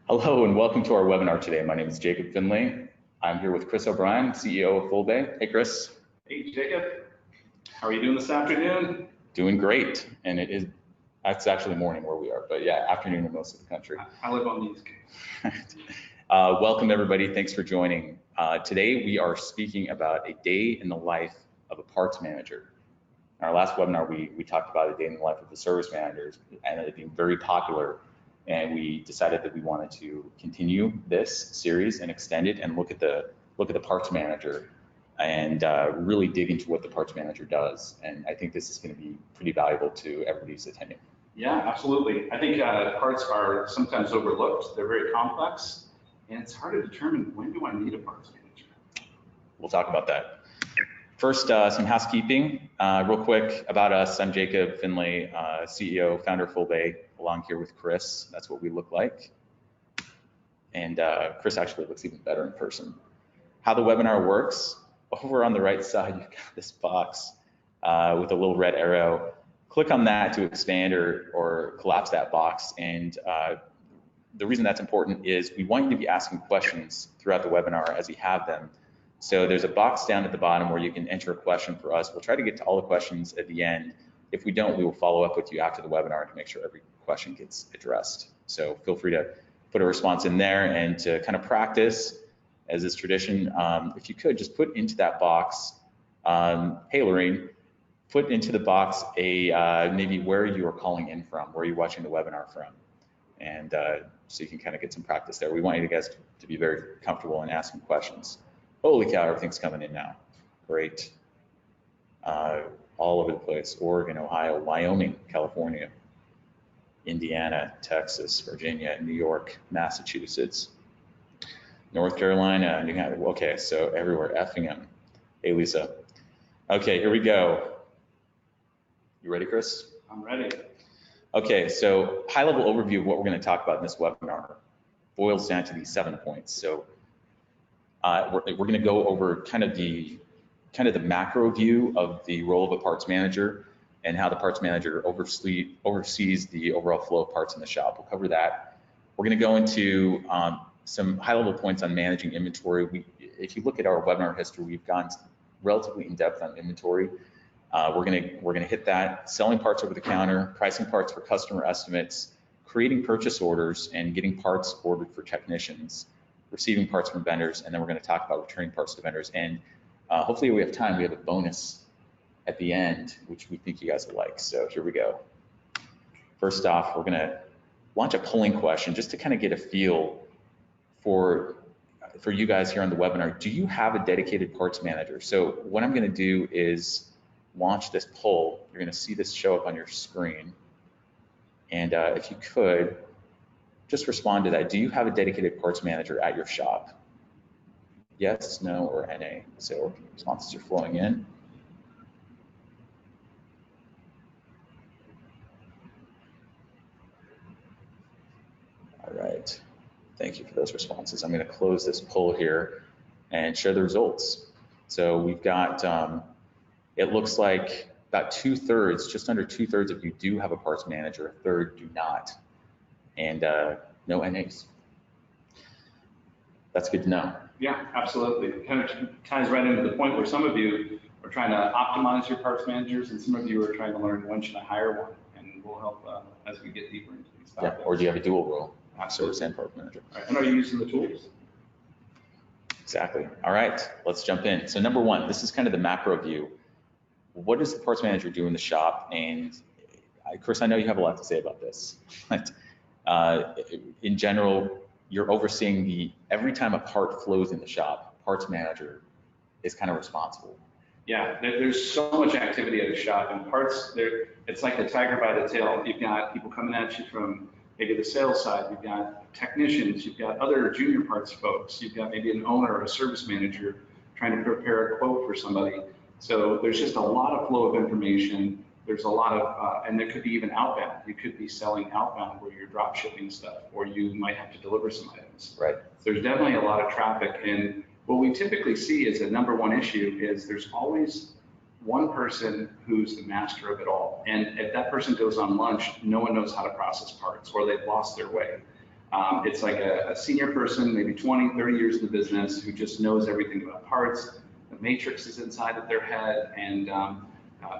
Hello and welcome to our webinar today. My name is Jacob Finlay. I'm here with Chris O'Brien, CEO of Fullbay. Hey, Chris. Hey, Jacob. How are you doing this afternoon? Doing great. And it's actually morning where we are, but yeah, afternoon in most of the country. I live on the East Coast. Welcome everybody. Thanks for joining. Today we are speaking about a day in the life of a parts manager. In our last webinar, we talked about a day in the life of the service managers and it being very popular. And we decided that we wanted to continue this series and extend it and look at the parts manager and really dig into what the parts manager does. And I think this is going to be pretty valuable to everybody who's attending. Yeah, absolutely. I think parts are sometimes overlooked. They're very complex, and it's hard to determine when do I need a parts manager. We'll talk about that. First, some housekeeping. Real quick about us. I'm Jacob Finlay, CEO, founder of Fullbay, along here with Chris. That's what we look like. And Chris actually looks even better in person. How the webinar works, over on the right side, you've got this box with a little red arrow. Click on that to expand or collapse that box. And the reason that's important is we want you to be asking questions throughout the webinar as you have them. So there's a box down at the bottom where you can enter a question for us. We'll try to get to all the questions at the end. If we don't, we will follow up with you after the webinar to make sure every question gets addressed. So feel free to put a response in there and to kind of practice, as is tradition, if you could just put into that box, hey Lorraine, put into the box maybe where you are calling in from, where you're watching the webinar from. And so you can kind of get some practice there. We want you guys to be very comfortable in asking questions. Holy cow, everything's coming in now. Great. All over the place. Oregon, Ohio, Wyoming, California, Indiana, Texas, Virginia, New York, Massachusetts, North Carolina, New Hampshire. Okay, so everywhere, Effingham. Hey, Lisa. Okay, here we go. You ready, Chris? I'm ready. Okay, so high-level overview of what we're going to talk about in this webinar boils down to these 7 points. So we're going to go over kind of the macro view of the role of a parts manager and how the parts manager oversees the overall flow of parts in the shop. We'll cover that. We're going to go into some high-level points on managing inventory. If you look at our webinar history, we've gone relatively in-depth on inventory. We're going to hit that, selling parts over the counter, pricing parts for customer estimates, creating purchase orders, and getting parts ordered for technicians, receiving parts from vendors, and then we're going to talk about returning parts to vendors. And hopefully we have time. We have a bonus at the end, which we think you guys will like. So here we go. First off, we're going to launch a polling question just to kind of get a feel for you guys here on the webinar. Do you have a dedicated parts manager? So what I'm going to do is launch this poll. You're going to see this show up on your screen. And if you could, just respond to that. Do you have a dedicated parts manager at your shop? Yes, no, or NA. So responses are flowing in. All right. Thank you for those responses. I'm going to close this poll here and share the results. So we've got, it looks like about 2/3, just under 2/3 of you do have a parts manager, a third do not. And no NAs. That's good to know. Yeah, absolutely. It kind of ties right into the point where some of you are trying to optimize your parts managers and some of you are trying to learn when should I hire one, and we'll help as we get deeper into these topics. Yeah, or do you have a dual role? Absolutely. Service and parts manager. All right. And are you using the tools? Exactly. All right, let's jump in. So number one, this is kind of the macro view. What does the parts manager do in the shop? And Chris, I know you have a lot to say about this. In general, you're overseeing every time a part flows in the shop, parts manager is kind of responsible. Yeah, there's so much activity at a shop, and parts, it's like the tiger by the tail. You've got people coming at you from maybe the sales side, you've got technicians, you've got other junior parts folks, you've got maybe an owner or a service manager trying to prepare a quote for somebody. So there's just a lot of flow of information. There's a lot of, and there could be even outbound. You could be selling outbound where you're drop shipping stuff, or you might have to deliver some items. Right. So there's definitely a lot of traffic, and what we typically see as a number one issue is there's always one person who's the master of it all. And if that person goes on lunch, no one knows how to process parts, or they've lost their way. It's like a senior person, maybe 20, 30 years in the business, who just knows everything about parts. The matrix is inside of their head, and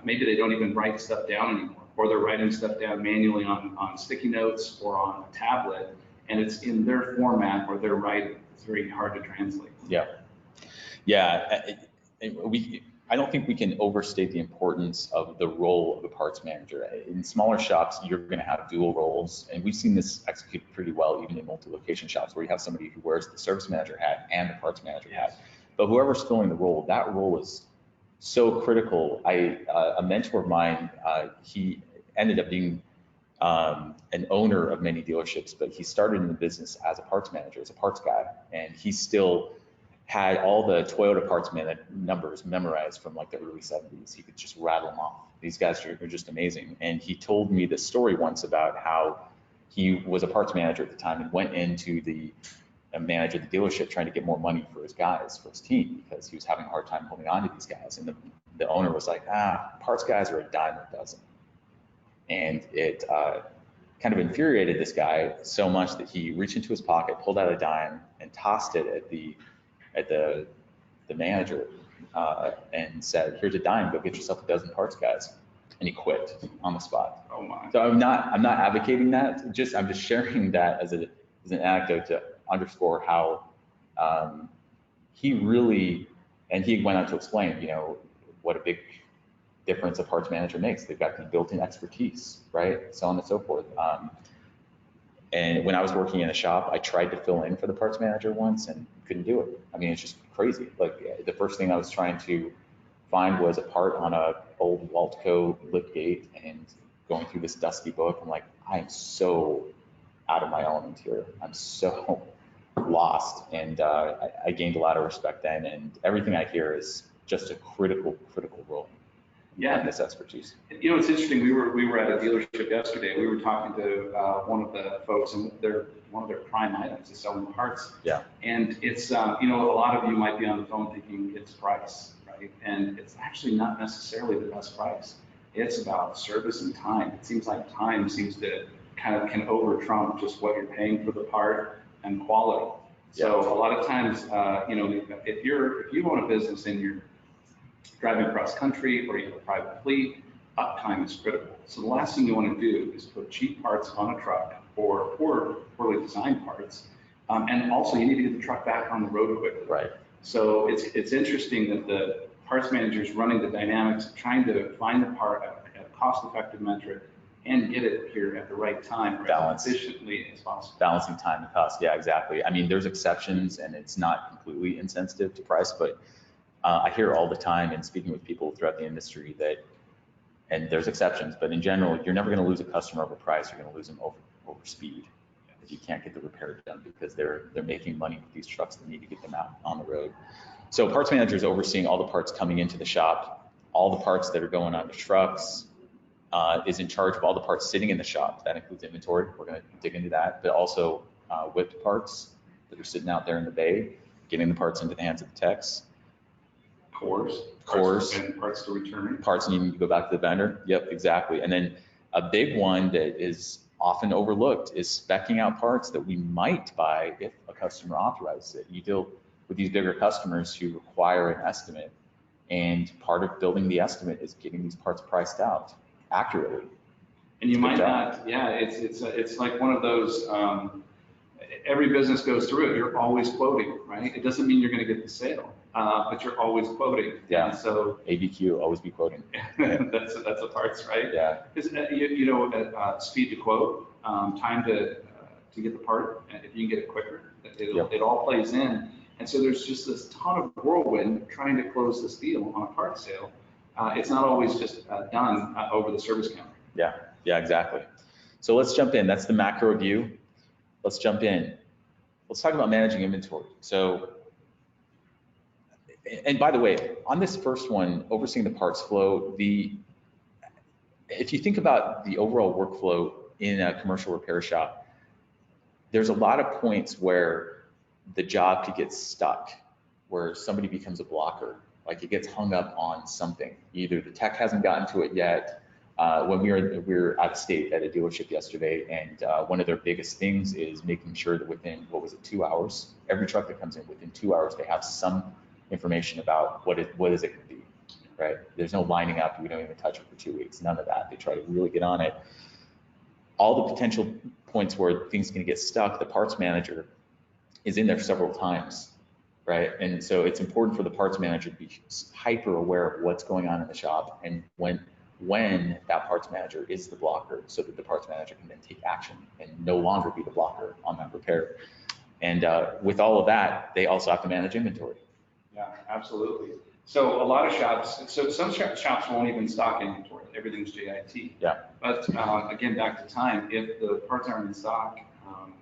maybe they don't even write stuff down anymore, or they're writing stuff down manually on sticky notes or on a tablet, and it's in their format or their writing. It's very hard to translate. Yeah. Yeah. I don't think we can overstate the importance of the role of a parts manager. In smaller shops, you're going to have dual roles, and we've seen this executed pretty well even in multi-location shops, where you have somebody who wears the service manager hat and the parts manager hat. But whoever's filling the role, that role is so critical. A mentor of mine, he ended up being an owner of many dealerships, but he started in the business as a parts manager, as a parts guy, and he still had all the Toyota parts numbers memorized from like the early 70s. He could just rattle them off. These guys are just amazing. And he told me this story once about how he was a parts manager at the time and went into the manager of the dealership trying to get more money for his guys, for his team, because he was having a hard time holding on to these guys. And the owner was like, parts guys are a dime a dozen. And it kind of infuriated this guy so much that he reached into his pocket, pulled out a dime, and tossed it at the manager and said, "Here's a dime, go get yourself a dozen parts guys." And he quit on the spot. Oh my. So I'm not advocating that. I'm just sharing that as an anecdote to underscore how he really, and he went on to explain, what a big difference a parts manager makes. They've got the built-in expertise, right? So on and so forth. And when I was working in a shop, I tried to fill in for the parts manager once and couldn't do it. I mean, it's just crazy. Like the first thing I was trying to find was a part on a old Waltco lift gate, and going through this dusty book, I'm like, I am so out of my element here. I'm so lost. And I gained a lot of respect then, and everything I hear is just a critical role. Yeah, this expertise. It's interesting. We were at a dealership yesterday. We were talking to one of the folks, and one of their prime items is selling parts. Yeah. And it's a lot of you might be on the phone thinking it's price, right? And it's actually not necessarily the best price. It's about service and time. It seems like time seems to kind of can over trump just what you're paying for the part and quality. So a lot of times, if you own a business and you're driving cross country or you have a private fleet, uptime is critical. So the last thing you want to do is put cheap parts on a truck or poorly designed parts. And also you need to get the truck back on the road quickly. Right. So it's interesting that the parts manager is running the dynamics of trying to find the part at a cost-effective metric and get it here at the right time, or as efficiently as possible. Balancing time and cost. Yeah, exactly. I mean, there's exceptions, and it's not completely insensitive to price, but I hear all the time in speaking with people throughout the industry that, and there's exceptions, but in general, you're never going to lose a customer over price. You're going to lose them over speed. If you can't get the repair done because they're making money with these trucks, they need to get them out on the road. So parts manager is overseeing all the parts coming into the shop, all the parts that are going on the trucks, is in charge of all the parts sitting in the shop. That includes inventory. We're going to dig into that, but also whipped parts that are sitting out there in the bay, getting the parts into the hands of the techs. Cores, parts to return. Parts needing to go back to the vendor. Yep, exactly. And then a big one that is often overlooked is speccing out parts that we might buy if a customer authorizes it. You deal with these bigger customers who require an estimate, and part of building the estimate is getting these parts priced out accurately. And you might not, it's like one of those, every business goes through it. You're always quoting, right? It doesn't mean you're going to get the sale, but you're always quoting. Yeah. And so ABQ, always be quoting. that's a parts, right? Yeah. Because speed to quote, time to get the part. If you can get it quicker, it all plays in. And so there's just this ton of whirlwind trying to close this deal on a part sale. It's not always just done over the service counter. Yeah, exactly. So let's jump in. That's the macro view. Let's jump in. Let's talk about managing inventory. So, and by the way, on this first one, overseeing the parts flow, if you think about the overall workflow in a commercial repair shop, there's a lot of points where the job could get stuck, where somebody becomes a blocker, like it gets hung up on something. Either the tech hasn't gotten to it yet, when we were out of state at a dealership yesterday, and one of their biggest things is making sure that within, what was it, 2 hours, every truck that comes in, within 2 hours, they have some information about what is it going to be, right? There's no lining up. We don't even touch it for 2 weeks. None of that. They try to really get on it. All the potential points where things can get stuck, the parts manager is in there several times, right? And so it's important for the parts manager to be hyper aware of what's going on in the shop, and when that parts manager is the blocker, so that the parts manager can then take action and no longer be the blocker on that repair. And with all of that, they also have to manage inventory. Yeah, absolutely. So a lot of shops, so some shops won't even stock inventory. Everything's JIT. Yeah. But again, back to time, if the parts aren't in stock.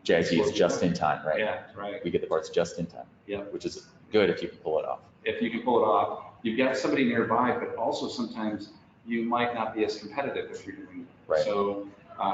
JIT is just in time, right? Yeah, right. We get the parts just in time. Yeah. Which is good if you can pull it off. If you can pull it off, you've got somebody nearby, but also sometimes you might not be as competitive if you're doing it. Right. So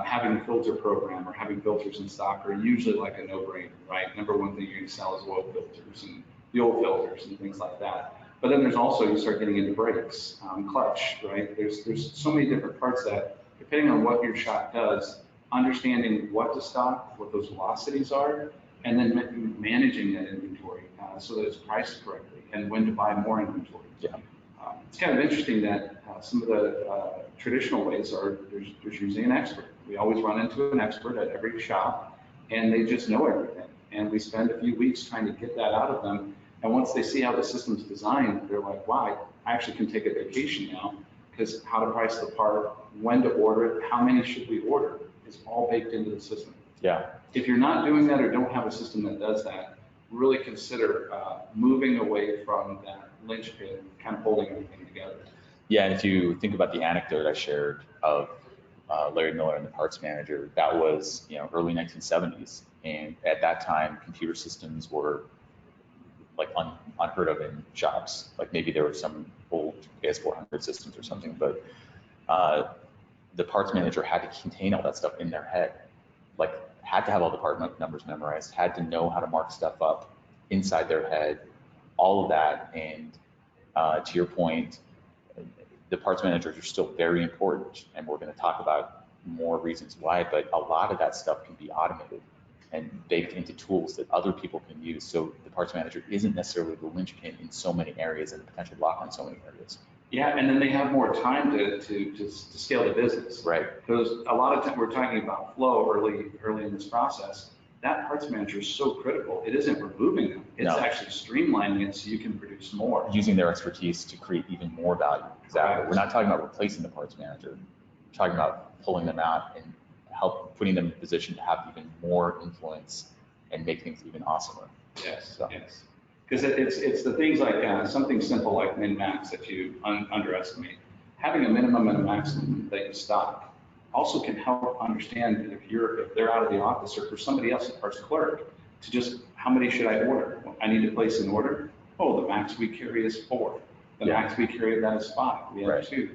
having a filter program or having filters in stock are usually like a no-brainer, right? Number one thing you're going to sell is oil filters and fuel filters and things like that. But then there's also, you start getting into brakes, clutch, right? There's so many different parts that, depending on what your shop does, understanding what to stock, what those velocities are, and then managing that inventory so that it's priced correctly, and when to buy more inventory. Yeah. It's kind of interesting that some of the traditional ways are there's usually an expert. We always run into an expert at every shop, and they just know everything. And we spend a few weeks trying to get that out of them. And once they see how the system's designed, they're like, wow, I actually can take a vacation now, because how to price the part, when to order it, how many should we order is all baked into the system. Yeah. If you're not doing that or don't have a system that does that, really consider moving away from that linchpin, kind of holding everything together. Yeah, and if you think about the anecdote I shared of Larry Miller and the parts manager, that was, early 1970s, and at that time, computer systems were like unheard of in shops. Like maybe there were some old AS400 systems or something, but the parts manager had to contain all that stuff in their head. Like had to have all the part numbers memorized, had to know how to mark stuff up inside their head, all of that. And to your point, the parts managers are still very important, and we're going to talk about more reasons why, but a lot of that stuff can be automated and baked into tools that other people can use. So the parts manager isn't necessarily the linchpin in so many areas and a potential block on so many areas. Yeah, and then they have more time to scale the business. Right. Because a lot of time we're talking about flow early in this process. That parts manager is so critical. It isn't removing them. It's actually streamlining it so you can produce more. Using their expertise to create even more value. Exactly. Right. We're not talking about replacing the parts manager. We're talking about pulling them out and putting them in a position to have even more influence and make things even awesomer. Yes, so. Yes. Because it's the things like something simple like min-max that you underestimate. Having a minimum and a maximum that you stock also can help understand if they're out of the office or for somebody else, a parts clerk, to just how many should I order? I need to place an order. Oh, the max we carry is 4. The max we carry that is 5. We have 2.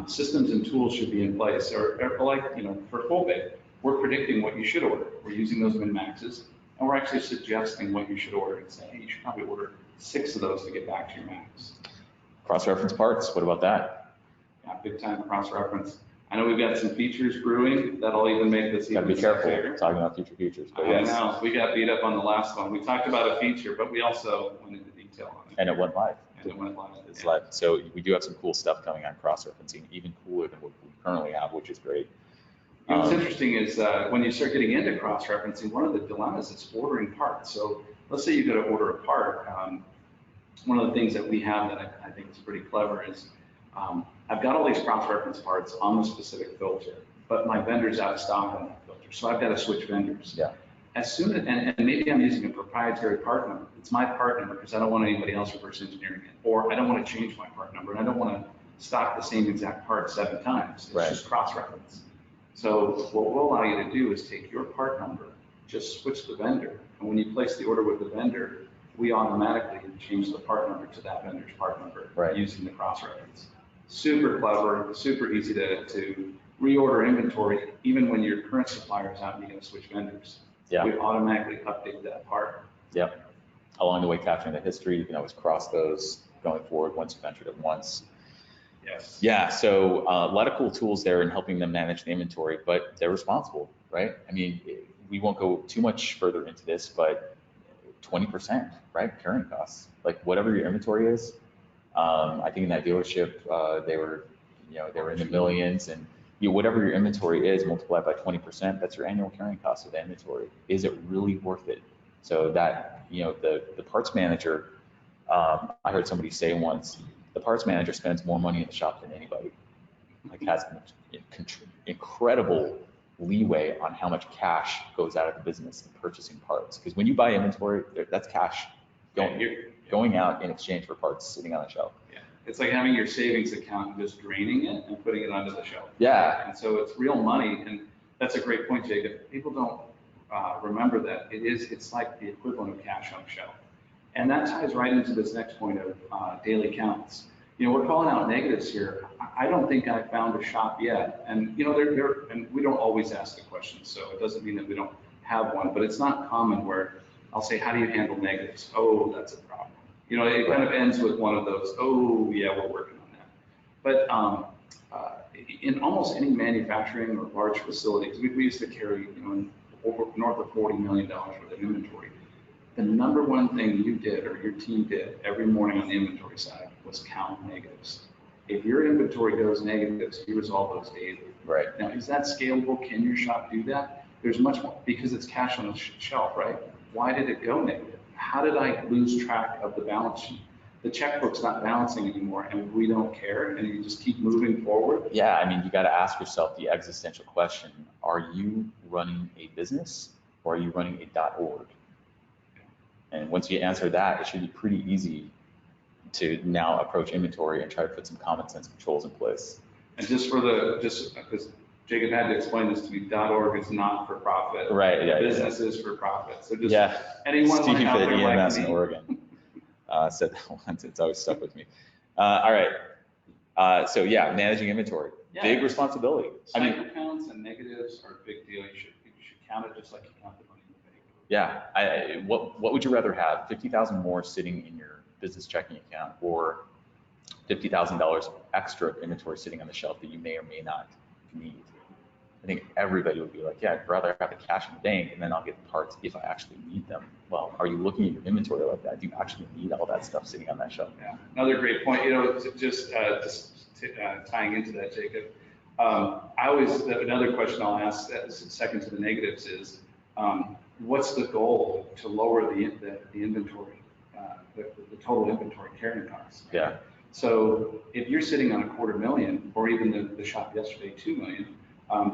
Systems and tools should be in place, or like for Fullbay, we're predicting what you should order. We're using those min maxes, and we're actually suggesting what you should order and saying, hey, you should probably order 6 of those to get back to your max. Cross-reference parts, what about that? Yeah, big time cross-reference. I know we've got some features brewing that'll even make this even be careful sexier. talking about future features. But I know, we got beat up on the last one. We talked about a feature, but we also went into detail on it. And it went live. And it went live. It's live. So we do have some cool stuff coming on cross-referencing, even cooler than what we currently have, which is great. What's interesting is when you start getting into cross-referencing, one of the dilemmas is ordering parts. So let's say you go to order a part. One of the things that we have that I think is pretty clever is I've got all these cross-reference parts on the specific filter, but my vendor's out of stock on that filter. So I've got to switch vendors. Yeah. As soon as, and maybe I'm using a proprietary part number. It's my part number because I don't want anybody else reverse engineering it. Or I don't want to change my part number, and I don't want to stock the same exact part 7 times. It's just cross-reference. So what we'll allow you to do is take your part number, just switch the vendor, and when you place the order with the vendor, we automatically change the part number to that vendor's part number using the cross-reference. Super clever, super easy to reorder inventory, even when your current supplier is out and you got to switch vendors. Yeah. We automatically update that part. Yep. Along the way, capturing the history, you can always cross those going forward once you've entered it once. Yes. Yeah, so a lot of cool tools there in helping them manage the inventory, but they're responsible, right? I mean, we won't go too much further into this, but 20%, right? Carrying costs, like whatever your inventory is. I think in that dealership, they were in the millions, and whatever your inventory is multiplied by 20%, that's your annual carrying cost of the inventory. Is it really worth it? So that, the parts manager, I heard somebody say once, the parts manager spends more money in the shop than anybody. Like has incredible leeway on how much cash goes out of the business in purchasing parts. Because when you buy inventory, that's cash going out in exchange for parts sitting on a shelf. Yeah, it's like having your savings account and just draining it and putting it onto the shelf. Yeah. And so it's real money, and that's a great point, Jacob. People don't remember that it's like the equivalent of cash on a shelf. And that ties right into this next point of daily counts. We're calling out negatives here. I don't think I've found a shop yet. And, and we don't always ask the question, so it doesn't mean that we don't have one, but it's not common where I'll say, how do you handle negatives? Oh, that's a problem. It kind of ends with one of those, oh, yeah, we're working on that. But in almost any manufacturing or large facility, because we used to carry, over north of $40 million worth of inventory. The number one thing you did or your team did every morning on the inventory side was count negatives. If your inventory goes negatives, you resolve those daily. Right. Now, is that scalable? Can your shop do that? There's much more, because it's cash on the shelf, right? Why did it go negative? How did I lose track of the balance sheet? The checkbook's not balancing anymore, and we don't care, and you just keep moving forward. Yeah, I mean, you got to ask yourself the existential question: are you running a business, or are you running a .org? And once you answer that, it should be pretty easy to now approach inventory and try to put some common sense controls in place. And just because Jacob had to explain this to me, .org is not for profit. Right. Yeah. Business is for profit. So just anyone Steve out there EMS in Oregon said that once. It's always stuck with me. All right. So yeah, managing inventory, big responsibility. Cycle counts and negatives are a big deal. You should count it just like you count the money in the bank. Yeah. What would you rather have? 50,000 more sitting in your business checking account, or $50,000 extra inventory sitting on the shelf that you may or may not need? I think everybody would be like, yeah, I'd rather have the cash in the bank and then I'll get the parts if I actually need them. Well, are you looking at your inventory like that? Do you actually need all that stuff sitting on that shelf? Yeah, another great point. Just tying into that, Jacob. Another question I'll ask second to the negatives is, what's the goal to lower the inventory, the total inventory carrying costs? Yeah. So if you're sitting on $250,000, or even the shop yesterday, $2 million,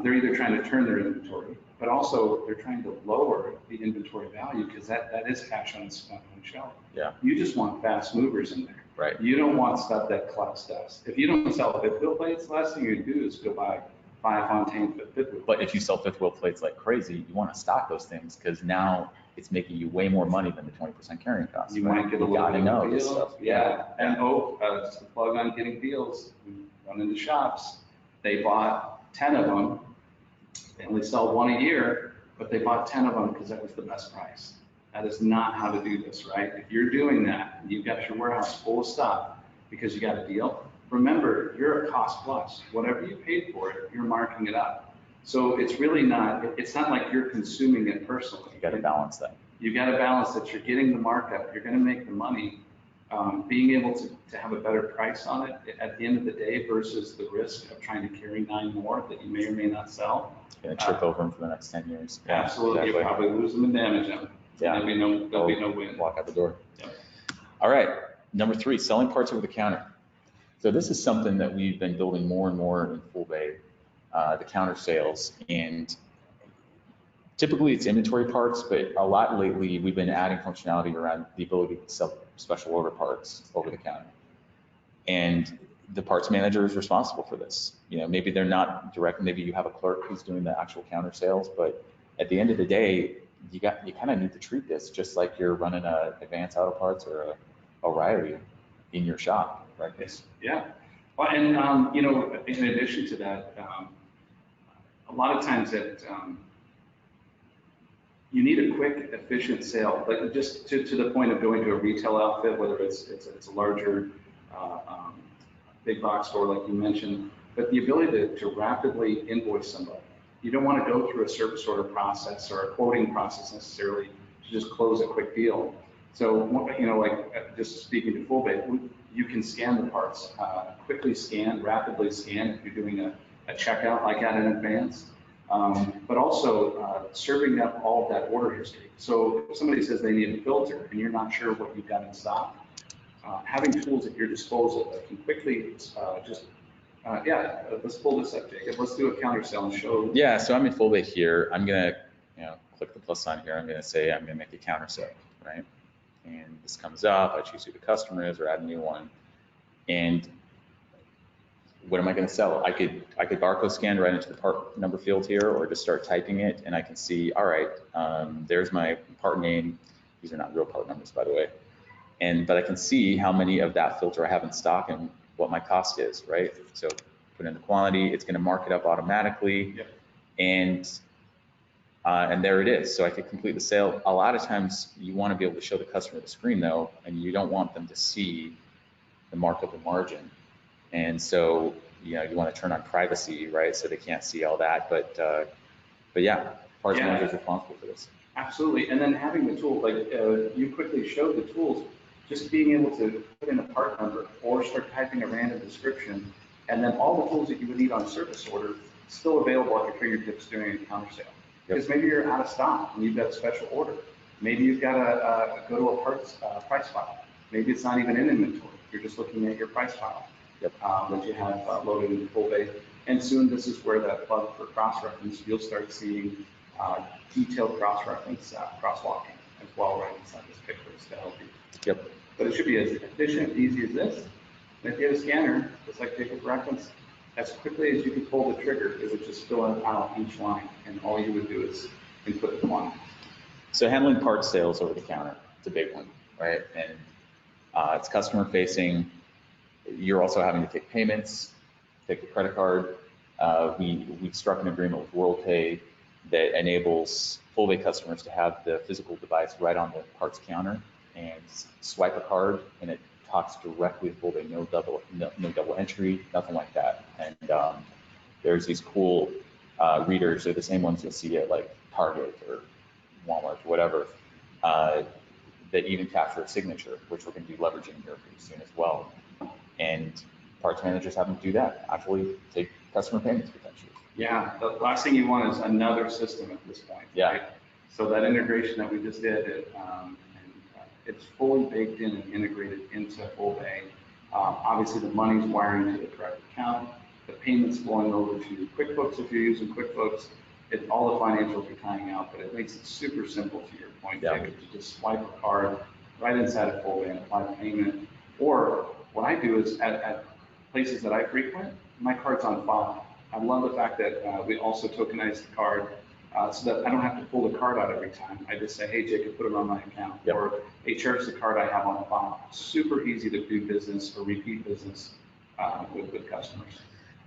they're either trying to turn their inventory, but also they're trying to lower the inventory value, because that is cash on the shelf. Yeah. You just want fast movers in there. Right. You don't want stuff that collects dust. If you don't sell fifth wheel plates, the last thing you do is go buy 5 Fontaine fifth wheel. But if you sell fifth wheel plates like crazy, you want to stock those things, because now it's making you way more money than the 20% carrying cost. You might get a little bit of this stuff. Yeah. And just to plug on getting deals, we run into shops. They bought 10 of them. They only sell 1 a year, but they bought 10 of them because that was the best price. That is not how to do this, right? If you're doing that, and you've got your warehouse full of stuff because you got a deal, remember, you're a cost plus. Whatever you paid for it, you're marking it up. So it's really not, it's not like you're consuming it personally. You got to balance that. You got to balance that. You're getting the markup. You're going to make the money. Being able to have a better price on it at the end of the day versus the risk of trying to carry 9 more that you may or may not sell. Going to trip over them for the next 10 years. Absolutely. Exactly. You'll probably lose them and damage them. Yeah. There'll be no win. Walk out the door. Yep. All right. Number 3, selling parts over the counter. So this is something that we've been building more and more in Fullbay, the counter sales. And typically it's inventory parts, but a lot lately we've been adding functionality around the ability to sell special order parts over the counter. And the parts manager is responsible for this. Maybe they're not direct, maybe you have a clerk who's doing the actual counter sales, but at the end of the day, you kind of need to treat this just like you're running a Advanced Auto Parts or a O'Reilly in your shop, right? Yeah. Well, and in addition to that, a lot of times that you need a quick, efficient sale, like just to the point of going to a retail outfit, whether it's a larger big box store like you mentioned, but the ability to rapidly invoice somebody. You don't want to go through a service order process or a quoting process necessarily to just close a quick deal. So, you know, like just speaking to Fullbay, you can scan the parts, quickly scan, rapidly scan if you're doing a checkout like that in advance, but also serving up all of that order history. So if somebody says they need a filter and you're not sure what you've got in stock, having tools at your disposal that can quickly let's pull this up, Jacob. Let's do a counter sell and show. Yeah, so I'm in Fullbay here. I'm gonna, click the plus sign here. I'm gonna say I'm gonna make a counter sell, right? And this comes up. I choose who the customer is or add a new one. And what am I gonna sell? I could barcode scan right into the part number field here, or just start typing it, and I can see, all right, there's my part name. These are not real part numbers, by the way. But I can see how many of that filter I have in stock and what my cost is, right? So put in the quantity, it's gonna mark it up automatically. Yep. And there it is. So I could complete the sale. A lot of times you wanna be able to show the customer the screen though, and you don't want them to see the markup and margin. And so, you wanna turn on privacy, right? So they can't see all that, but yeah, parts manager is responsible for this. Absolutely, and then having the tool, like you quickly showed the tools, just being able to put in a part number or start typing a random description, and then all the tools that you would need on a service order still available at your fingertips during a counter sale. Because maybe you're out of stock and you've got a special order. Maybe you've got to go to a parts price file. Maybe it's not even in inventory. You're just looking at your price file that you have loaded in Fullbay. And soon this is where that plug for cross-reference, you'll start seeing detailed cross-reference, crosswalking as well right inside this picture to help you. Yep. But it should be as efficient, easy as this. And if you have a scanner, just like Jacob referenced, as quickly as you can pull the trigger, it would just fill out each line, and all you would do is input the quantity. So handling part sales over the counter, it's a big one, right? And it's customer facing. You're also having to take payments, take a credit card. We struck an agreement with WorldPay that enables Fullbay customers to have the physical device right on the parts counter and swipe a card, and it talks directly with Fullbay, no double entry, nothing like that. And there's these cool readers, they're the same ones you'll see at like Target or Walmart or whatever, that even capture a signature, which we're going to be leveraging here pretty soon as well. And parts managers have them do that, actually take customer payments potentially. Yeah, the last thing you want is another system at this point. Yeah. Right? So that integration that we just did, it's fully baked in and integrated into Fullbay. Obviously, the money's wiring to the correct account. The payments flowing over to QuickBooks if you're using QuickBooks. All the financials are tying out, but it makes it super simple to your point, Jacob, to just swipe a card right inside of Fullbay and apply the payment. Or what I do is at places that I frequent, my card's on file. I love the fact that we also tokenize the card so that I don't have to pull the card out every time. I just say, hey, Jacob, put it on my account. Yep. Or, hey, cherish the card I have on file. Super easy to do business or repeat business with customers.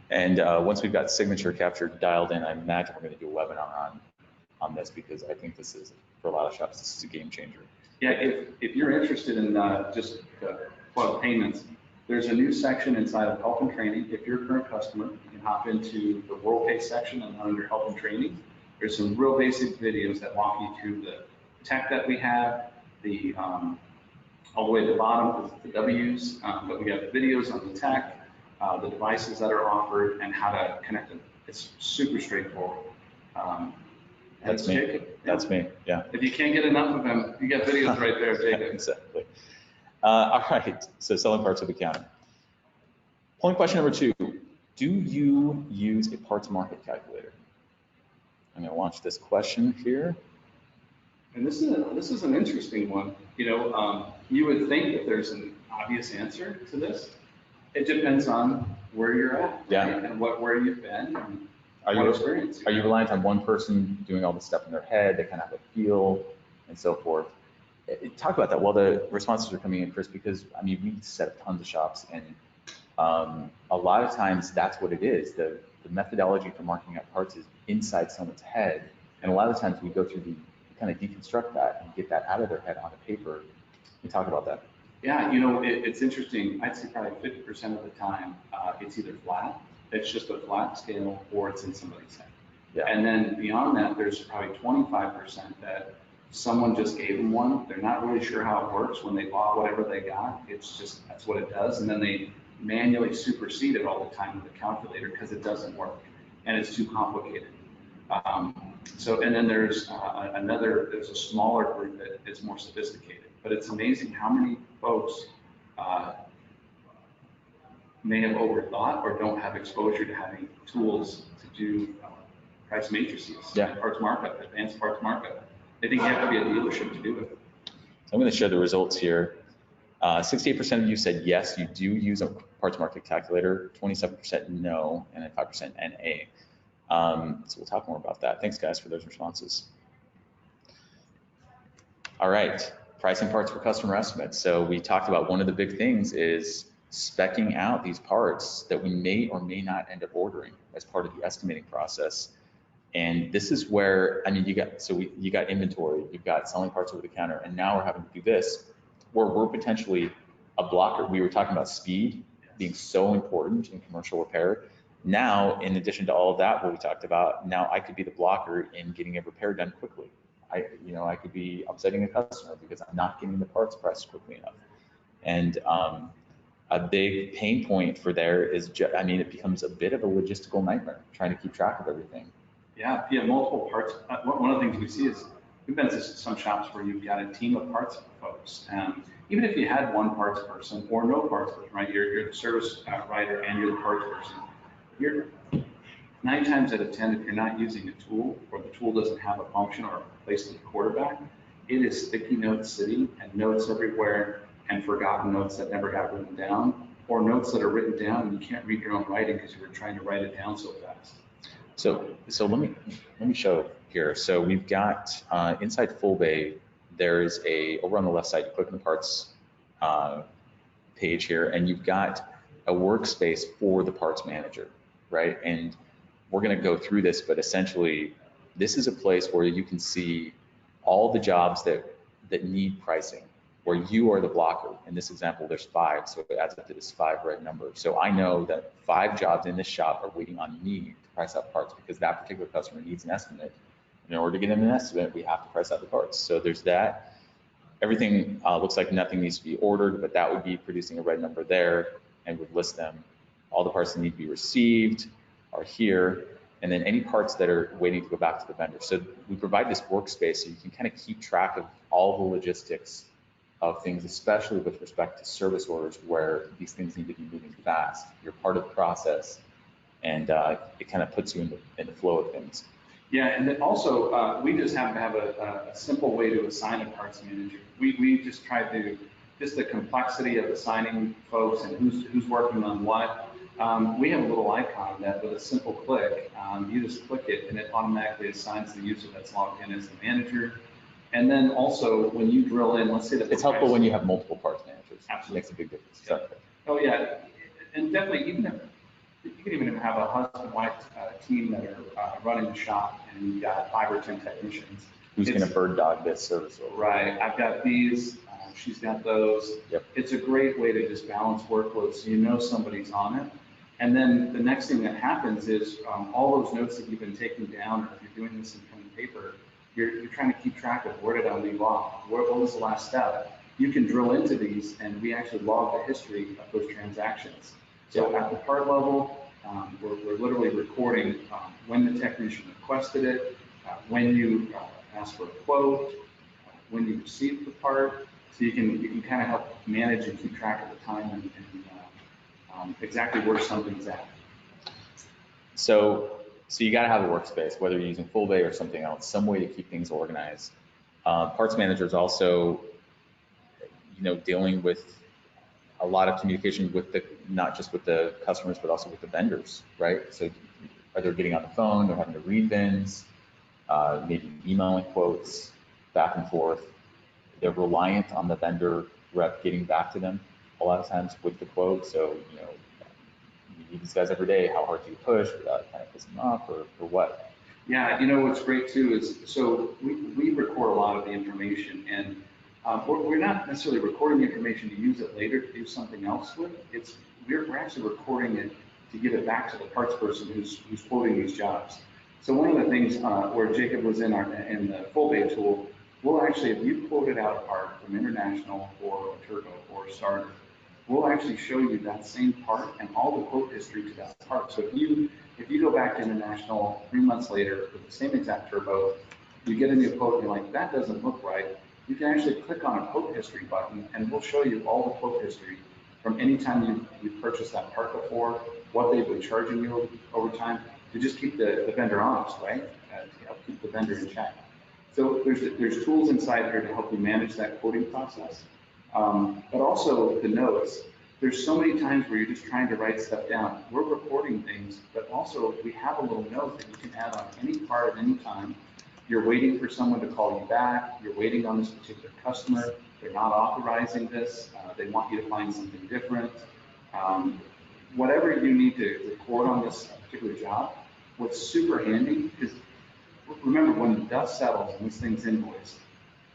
And once we've got signature capture dialed in, I imagine we're going to do a webinar on this, because I think this is, for a lot of shops, this is a game changer. Yeah, if you're interested in just plug payments, there's a new section inside of help and training. If you're a current customer, you can hop into the WorldPay section, and under help and training, there's some real basic videos that walk you through the tech that we have, the all the way at the bottom, the W's, but we have videos on the tech, the devices that are offered, and how to connect them. It's super straightforward. That's me. Jacob. That's me, yeah. If you can't get enough of them, you got videos right there, Jacob. Exactly. All right, so selling parts over the counter. Point question number 2, do you use a parts market calculator? I'm going to launch this question here. And this is an interesting one. You would think that there's an obvious answer to this. It depends on where you're at, right? And where you've been and what experience. Are you reliant on one person doing all this stuff in their head? They kind of have a feel and so forth. Talk about that while the responses are coming in, Chris, because I mean, we set up tons of shops, and a lot of times that's what it is. The methodology for marking out parts is inside someone's head, and a lot of times we go through kind of deconstruct that and get that out of their head onto paper. Can you talk about that? Yeah, you know, it's interesting. I'd say probably 50% of the time, it's either flat, it's just a flat scale, or it's in somebody's head. Yeah. And then beyond that, there's probably 25% that someone just gave them one. They're not really sure how it works when they bought whatever they got. It's just, that's what it does. And then they manually supersede it all the time with the calculator because it doesn't work and it's too complicated. And then there's there's a smaller group that is more sophisticated. But it's amazing how many folks may have overthought or don't have exposure to having tools to do price matrices, parts markup, advanced parts markup. They think you have to be a dealership to do it. I'm going to show the results here. 68% of you said yes, you do use a parts market calculator, 27% no, and then 5% NA. So we'll talk more about that. Thanks, guys, for those responses. All right, pricing parts for customer estimates. So we talked about one of the big things is speccing out these parts that we may or may not end up ordering as part of the estimating process. And this is where, I mean, you got inventory, you've got selling parts over the counter, and now we're having to do this, where we're potentially a blocker. We were talking about speed being so important in commercial repair. Now, in addition to all of that, what we talked about, now I could be the blocker in getting a repair done quickly. I could be upsetting a customer because I'm not getting the parts priced quickly enough. And a big pain point for there is, it becomes a bit of a logistical nightmare trying to keep track of everything. Yeah, if you have multiple parts, one of the things we see is we've been to some shops where you've got a team of parts folks. Even if you had one parts person or no parts person, right? You're the service writer and you're the parts person. You're 9 times out of 10, if you're not using a tool or the tool doesn't have a function or a place to the quarterback, it is sticky notes sitting and notes everywhere and forgotten notes that never got written down, or notes that are written down and you can't read your own writing because you were trying to write it down so fast. So let me show here. So we've got inside Fullbay, there's over on the left side, you click on the parts page here, and you've got a workspace for the parts manager, right? And we're going to go through this, but essentially, this is a place where you can see all the jobs that need pricing, where you are the blocker. In this example, there's 5, so it adds up to this 5 red number. So I know that 5 jobs in this shop are waiting on me to price out parts because that particular customer needs an estimate. In order to get them an estimate, we have to price out the parts. So there's that. Everything looks like nothing needs to be ordered, but that would be producing a red number there and would list them. All the parts that need to be received are here, and then any parts that are waiting to go back to the vendor. So we provide this workspace so you can kind of keep track of all the logistics of things, especially with respect to service orders where these things need to be moving fast. You're part of the process, and it kind of puts you in the flow of things. Yeah, and then also we just happen to have a simple way to assign a parts manager. We just try to, just the complexity of assigning folks and who's working on what. We have a little icon that with a simple click, you just click it and it automatically assigns the user that's logged in as the manager. And then also when you drill in, let's say that it's helpful when you have multiple parts managers. Absolutely. It makes a big difference. Yeah. Oh yeah, and definitely even if you can even have a husband-wife team that are running the shop and you've got 5 or 10 technicians. Who's going to bird dog this service order? Right, I've got these, she's got those. Yep. It's a great way to just balance workloads so you know somebody's on it. And then the next thing that happens is all those notes that you've been taking down, or if you're doing this in pen and paper, you're trying to keep track of where did I leave off? What was the last step? You can drill into these and we actually log the history of those transactions. So at the part level, we're literally recording when the technician requested it, when you asked for a quote, when you received the part, so you can kind of help manage and keep track of the time and exactly where something's at. So you got to have a workspace, whether you're using Fullbay or something else, some way to keep things organized. Parts managers also, dealing with a lot of communication with not just with the customers, but also with the vendors, right? So are they getting on the phone, they're having to read bins, maybe emailing quotes back and forth. They're reliant on the vendor rep getting back to them a lot of times with the quote. So, you need these guys every day. How hard do you push without kind of pissing them off or what? Yeah, what's great too is, so we record a lot of the information, and We're not necessarily recording the information to use it later to do something else with. We're actually recording it to give it back to the parts person who's quoting these jobs. So one of the things where Jacob was in the Fullbay tool, we'll actually, if you quoted out a part from International or a Turbo or Starter, we'll actually show you that same part and all the quote history to that part. So if you go back to International 3 months later with the same exact Turbo, you get a new quote and you're like, that doesn't look right. You can actually click on a quote history button and we'll show you all the quote history from any time you've purchased that part before, what they've been charging you over time, to just keep the vendor honest, right? To help keep the vendor in check. So there's tools inside here to help you manage that quoting process. But also the notes. There's so many times where you're just trying to write stuff down. We're recording things, but also we have a little note that you can add on any part at any time. You're waiting for someone to call you back. You're waiting on this particular customer. They're not authorizing this. They want you to find something different. Whatever you need to record on this particular job, what's super handy is, remember, when the dust settles and this thing's invoiced,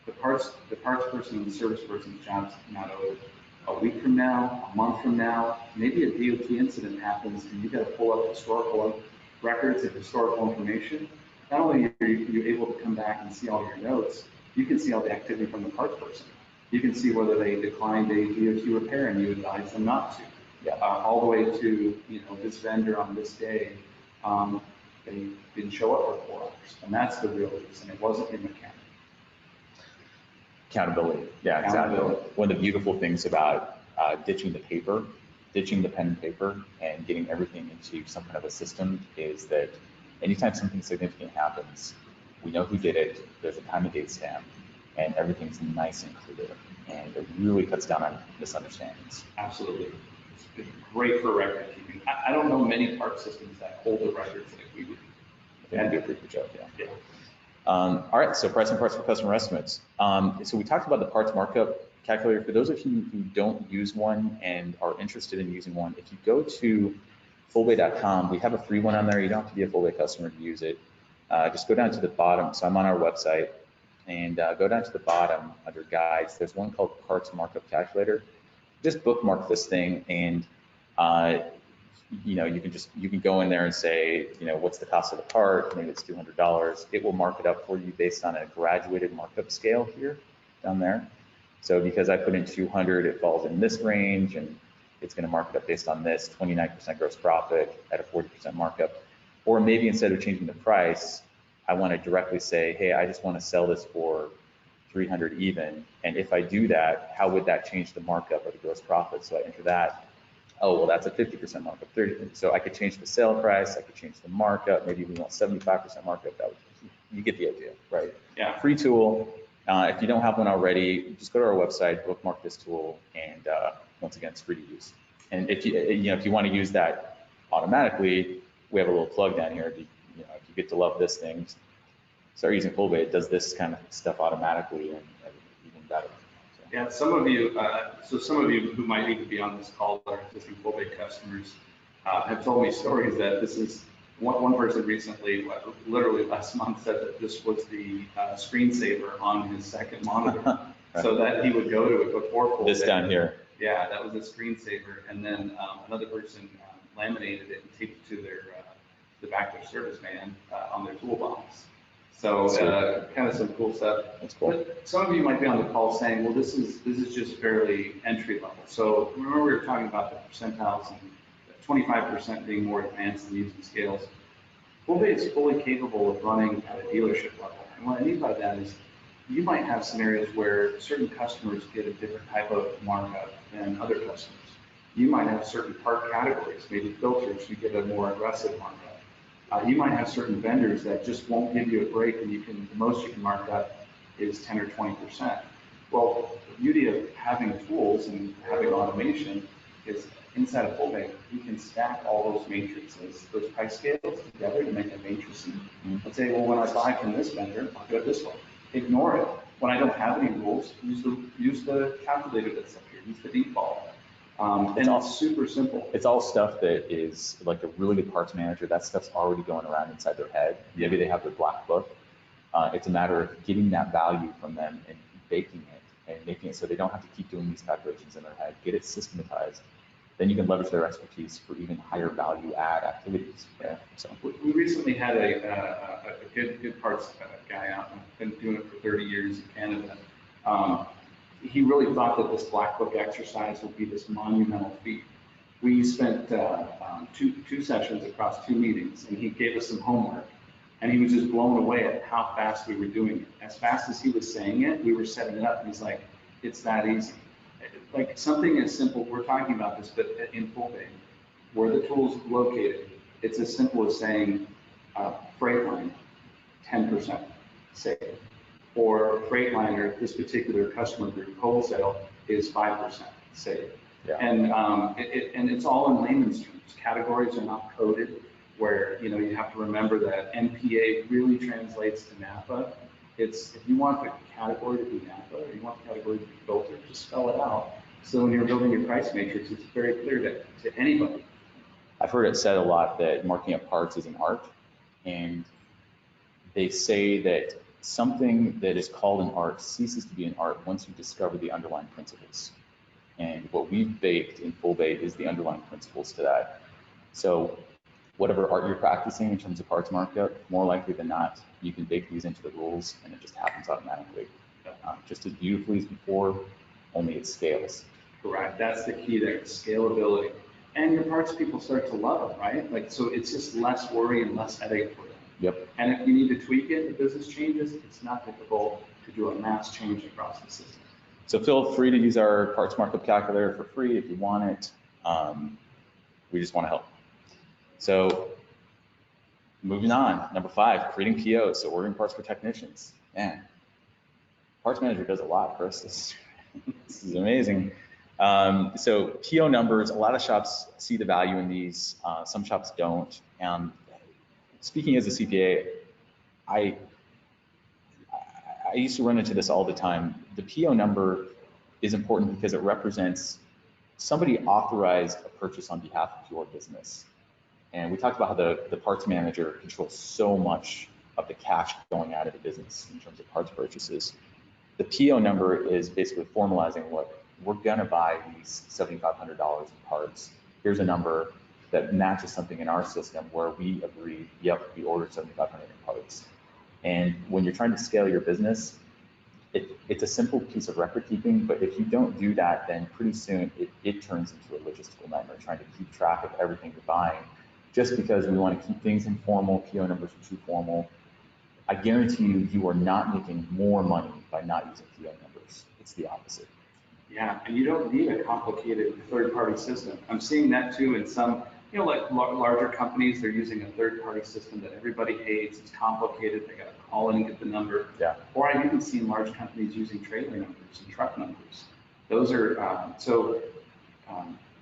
the parts person and the service person's job's not owed. A week from now, a month from now, maybe a DOT incident happens and you got to pull up historical records and historical information. Not only are you able to come back and see all your notes, you can see all the activity from the parts person. You can see whether they declined a DOT repair and you advised them not to. Yeah. All the way to, this vendor on this day, they didn't show up for 4 hours. And that's the real reason. It wasn't your mechanic. Accountability. Yeah, exactly. One of the beautiful things about ditching the paper, ditching the pen and paper, and getting everything into some kind of a system is that anytime something significant happens, we know who did it, there's a time and date stamp, and everything's nice and clear. And it really cuts down on misunderstandings. Absolutely. It's great for record keeping. I don't know many part systems that hold the records like we do. And do a pretty good job, yeah. All right, so pricing parts for customer estimates. So we talked about the parts markup calculator. For those of you who don't use one and are interested in using one, if you go to fullbay.com, we have a free one on there. You don't have to be a Fullbay customer to use it. Just go down to the bottom. So I'm on our website, and go down to the bottom under guides. There's one called parts markup calculator. Just bookmark this thing, and you can go in there and say, what's the cost of the part? Maybe it's $200. It will mark it up for you based on a graduated markup scale here down there. So because I put in 200, it falls in this range, and it's going to mark it up based on this 29% gross profit at a 40% markup. Or maybe instead of changing the price, I want to directly say, hey, I just want to sell this for 300 even. And if I do that, how would that change the markup or the gross profit? So I enter that. Oh, well, that's a 50% markup, 30. So I could change the sale price. I could change the markup. Maybe we want 75% markup. You get the idea, right? Yeah. Free tool. If you don't have one already, just go to our website, bookmark this tool, and once again, it's free to use. And if you want to use that automatically, we have a little plug down here. If you get to love this thing, start using Fullbay. It does this kind of stuff automatically and even better. So. Yeah, some of you who might even be on this call that are existing Fullbay customers have told me stories that this is, one person recently, literally last month, said that this was the screensaver on his second monitor. Right. So that he would go to it before Fullbay. This down here. Yeah, that was a screensaver. And then another person laminated it and taped it to the back of their service van on their toolbox. So kind of some cool stuff. That's cool. But some of you might be on the call saying, well, this is just fairly entry level. So remember we were talking about the percentiles and 25% being more advanced than using scales. Fullbay is fully capable of running at a dealership level. And what I mean by that is you might have scenarios where certain customers get a different type of markup than other customers. You might have certain part categories, maybe filters, you get a more aggressive markup. You might have certain vendors that just won't give you a break, and the most you can mark up is 10 or 20%. Well, the beauty of having tools and having automation is inside of Fullbay, you can stack all those matrices, those price scales together to make a matrix. Let's say, well, when I buy from this vendor, I'll go this way. Ignore it. When I don't have any rules, use the calculator that's up here. Use the default. And it's super simple. It's all stuff that is like a really good parts manager. That stuff's already going around inside their head. Maybe they have their black book. It's a matter of getting that value from them and baking it and making it so they don't have to keep doing these calculations in their head, get it systematized. Then you can leverage their expertise for even higher value add activities. Yeah. So we recently had a good parts guy out, been doing it for 30 years in Canada. He really thought that this black book exercise would be this monumental feat. We spent two sessions across 2 meetings, and he gave us some homework, and he was just blown away at how fast we were doing it. As fast as he was saying it, we were setting it up, and he's like, it's that easy. Like something as simple, we're talking about this, but in Fullbay, where the tool's located, it's as simple as saying Freightliner, 10% save. Or Freightliner, this particular customer group, wholesale, is 5% save. Yeah. And it's all in layman's terms. Categories are not coded, where you have to remember that NPA really translates to NAPA. It's if you want the category to be NAPA or you want the category to be filtered, just spell it out. So when you're building your price matrix, it's very clear to anybody. I've heard it said a lot that marking up parts is an art, and they say that something that is called an art ceases to be an art once you discover the underlying principles. And what we've baked in Fullbay is the underlying principles to that. So whatever art you're practicing in terms of parts markup, more likely than not, you can bake these into the rules and it just happens automatically. Just as beautifully as before, only it scales. Correct. That's the key there, scalability. And your parts people start to love them, right? Like, so it's just less worry and less headache for them. Yep. And if you need to tweak it, the business changes, it's not difficult to do a mass change across the system. So feel free to use our parts markup calculator for free if you want it. We just want to help. So moving on, number 5, creating POs, so ordering parts for technicians. Man, Parts Manager does a lot, Chris. This is amazing. So PO numbers, a lot of shops see the value in these, some shops don't. Speaking as a CPA, I used to run into this all the time. The PO number is important because it represents somebody authorized a purchase on behalf of your business. And we talked about how the parts manager controls so much of the cash going out of the business in terms of parts purchases. The PO number is basically formalizing what we're gonna buy these $7,500 in parts. Here's a number that matches something in our system where we agree, yep, we ordered 7,500 in parts. And when you're trying to scale your business, it's a simple piece of record keeping, but if you don't do that, then pretty soon it turns into a logistical nightmare trying to keep track of everything you're buying. Just because we want to keep things informal, PO numbers are too formal, I guarantee you are not making more money by not using PO numbers. It's the opposite. Yeah, and you don't need a complicated third-party system. I'm seeing that too in some, like larger companies, they're using a third-party system that everybody hates. It's complicated. They got to call in and get the number. Yeah. Or I've even seen large companies using trailer numbers and truck numbers. Those are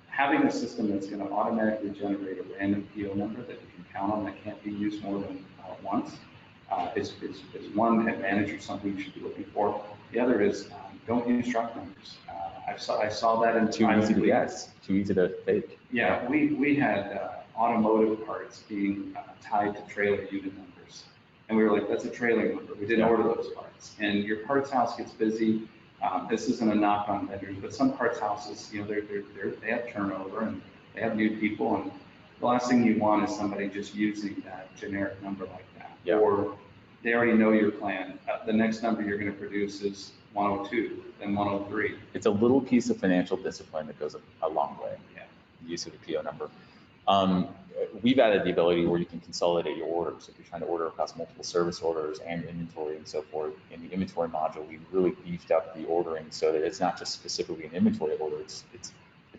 having a system that's going to automatically generate a random PO number that you can count on that can't be used more than once is one advantage or something you should be looking for. The other is don't use truck numbers. I saw that in too easy to guess, too easy to fake. Yeah, we had automotive parts being tied to trailer unit numbers, and we were like, that's a trailer number. We didn't order those parts, and your parts house gets busy. This isn't a knock on vendors, but some parts houses, they have turnover and they have new people, and the last thing you want is somebody just using that generic number like that. Yeah. Or they already know your plan. The next number you're going to produce is 102, then 103. It's a little piece of financial discipline that goes a long way. Yeah. The use of the PO number. We've added the ability where you can consolidate your orders. If you're trying to order across multiple service orders and inventory and so forth, in the inventory module, we really beefed up the ordering so that it's not just specifically an inventory order, it's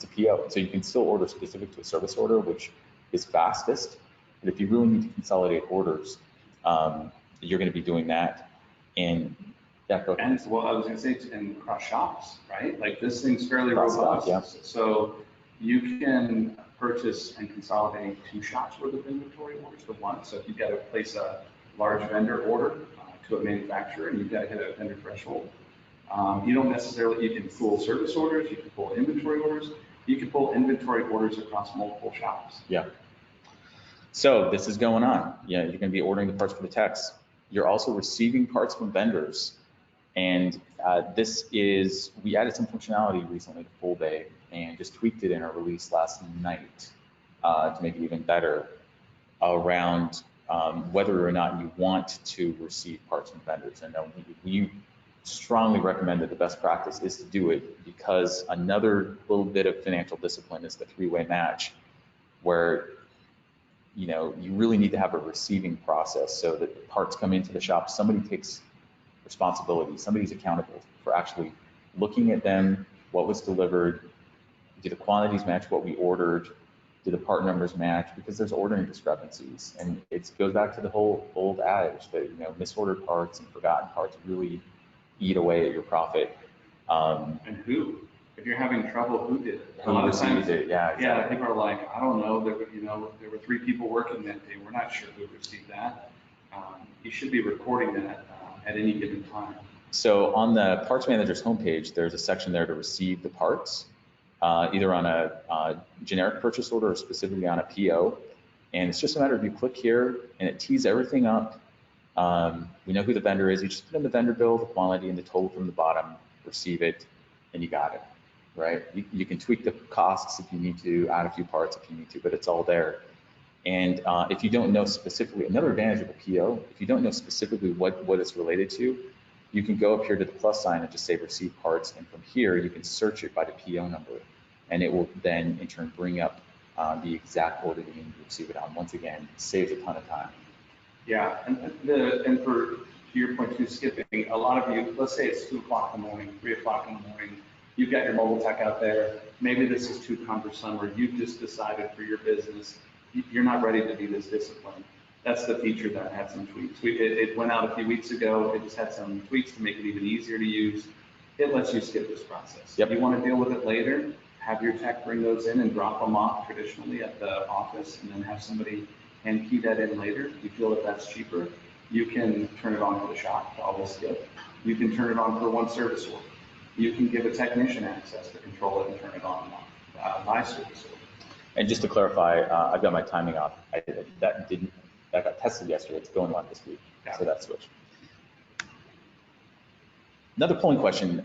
a PO. So you can still order specific to a service order, which is fastest. But if you really need to consolidate orders, you're going to be doing that. And well, I was going to say, and cross shops, right? Like this thing's fairly robust. Yeah. So you can purchase and consolidate 2 shops worth of inventory orders to one. So if you've got to place a large vendor order to a manufacturer and you've got to hit a vendor threshold, you don't necessarily, you can pull service orders, you can pull inventory orders, you can pull inventory orders across multiple shops. Yeah. So this is going on. Yeah, you're going to be ordering the parts for the techs. You're also receiving parts from vendors. And we added some functionality recently to Fullbay and just tweaked it in our release last night to make it even better around whether or not you want to receive parts from vendors. And we strongly recommend that the best practice is to do it, because another little bit of financial discipline is the three-way match, where you really need to have a receiving process so that the parts come into the shop, somebody takes responsibility, somebody's accountable for actually looking at them, what was delivered, do the quantities match what we ordered, do the part numbers match, because there's ordering discrepancies. And it goes back to the whole old adage that misordered parts and forgotten parts really eat away at your profit. And who? If you're having trouble, who did it? A lot of times, yeah, exactly. Yeah, people are like, I don't know. There were 3 people working that day. We're not sure who received that. You should be recording that at any given time. So on the parts manager's homepage, there's a section there to receive the parts, either on a generic purchase order or specifically on a PO. And it's just a matter of you click here and it tees everything up. We know who the vendor is. You just put in the vendor bill, the quantity, and the total from the bottom, receive it, and you got it, right? You can tweak the costs if you need to, add a few parts if you need to, but it's all there. And if you don't know specifically, another advantage of a PO, if you don't know specifically what it's related to, you can go up here to the plus sign and just say receive parts, and from here you can search it by the PO number, and it will then in turn bring up the exact order that you need to receive it on. Once again, it saves a ton of time. Yeah, and for your point too, skipping, a lot of you, let's say it's 2 o'clock in the morning, 3 o'clock in the morning, you've got your mobile tech out there, maybe this is too cumbersome, or you've just decided for your business, you're not ready to be this disciplined. That's the feature that had some tweaks. It went out a few weeks ago, it just had some tweaks to make it even easier to use. It lets you skip this process. Yep. If you want to deal with it later, have your tech bring those in and drop them off traditionally at the office, and then have somebody and key that in later. If you feel that that's cheaper, you can turn it on for the shop to always skip. You can turn it on for one service order. You can give a technician access to control it and turn it on and off by service order. And just to clarify, I've got my timing off. That got tested yesterday. It's going on this week, so that switched. Another polling question,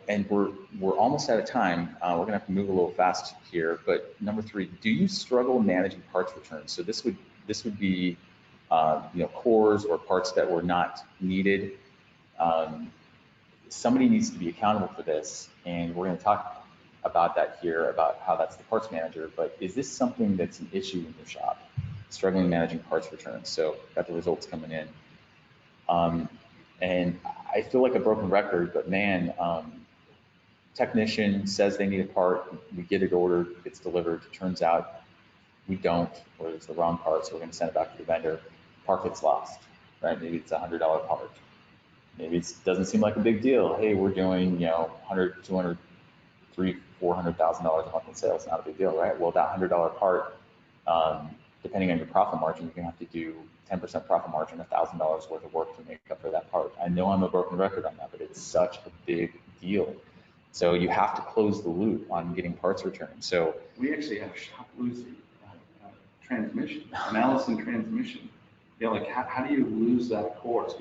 and we're almost out of time. We're gonna have to move a little fast here, but number 3, do you struggle managing parts returns? So this would be cores or parts that were not needed. Somebody needs to be accountable for this, and we're gonna talk about that here, about how that's the parts manager. But is this something that's an issue in your shop, struggling managing parts returns? So got the results coming in. And I feel like a broken record, but man, technician says they need a part, we get it ordered, it's delivered, it turns out we don't, or it's the wrong part, so we're gonna send it back to the vendor, part gets lost, right? Maybe it's a $100 part. Maybe it doesn't seem like a big deal. Hey, we're doing, $100, $200, $300,000, $400,000 a month in sales, not a big deal, right? Well, that $100 part, depending on your profit margin, you're gonna have to do 10% profit margin, $1,000 worth of work to make up for that part. I know I'm a broken record on that, but it's such a big deal. So you have to close the loop on getting parts returned. So we actually had a shop lose transmission, an Allison transmission. Like how do you lose that core? Like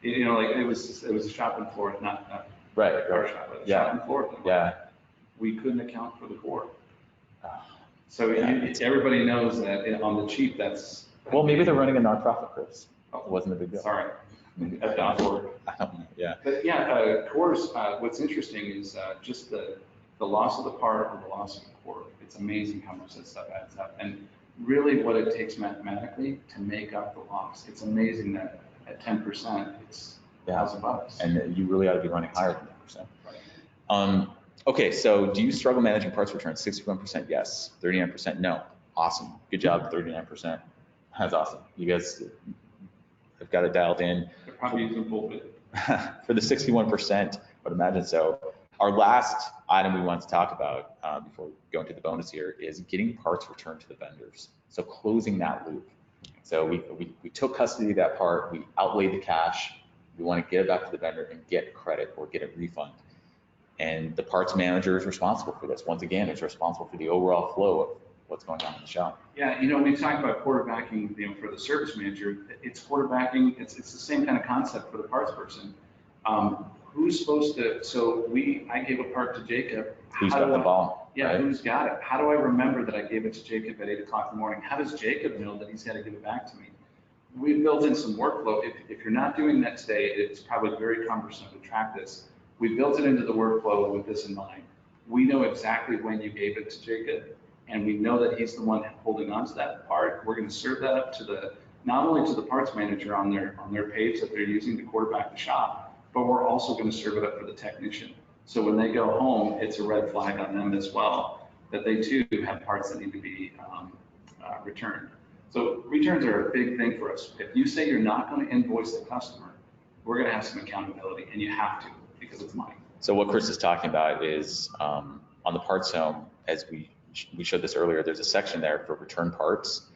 it was a shopping floor, not right, our shop, but a shopping floor. Yeah. We couldn't account for the core. So everybody knows that on the cheap, that's. Well, maybe they're running a nonprofit, Chris. It wasn't a big deal. Sorry. I don't know. Yeah. But yeah, cores, what's interesting is just the loss of the part or the loss of the core. It's amazing how much that stuff adds up. And really what it takes mathematically to make up the loss. It's amazing that at 10%, it's $1,000. And you really ought to be running higher than 10%. Okay, so do you struggle managing parts returns? 61% yes, 39% no. Awesome, good job, 39%. That's awesome. You guys have got it dialed in. They're probably using Fullbay. For the 61%, I would imagine so. Our last item we want to talk about before we go into the bonus here is getting parts returned to the vendors. So closing that loop. So we took custody of that part, we outlaid the cash, we want to get it back to the vendor and get credit or get a refund. And the parts manager is responsible for this. Once again, it's responsible for the overall flow of what's going on in the shop. Yeah, we talk about quarterbacking, for the service manager, it's quarterbacking, it's the same kind of concept for the parts person. Who's supposed to, so I gave a part to Jacob. Who's got the ball? Yeah, right? Who's got it? How do I remember that I gave it to Jacob at 8 o'clock in the morning? How does Jacob know that he's got to give it back to me? We built in some workflow. If you're not doing that today, it's probably very cumbersome to track this. We built it into the workflow with this in mind. We know exactly when you gave it to Jacob, and we know that he's the one holding on to that part. We're going to serve that up to not only to the parts manager on their page that they're using to quarterback the shop, but we're also going to serve it up for the technician. So when they go home, it's a red flag on them as well, that they too have parts that need to be returned. So returns are a big thing for us. If you say you're not going to invoice the customer, we're going to have some accountability, and you have to, because it's money. So what Chris is talking about is on the parts home, as we showed this earlier, there's a section there for return parts,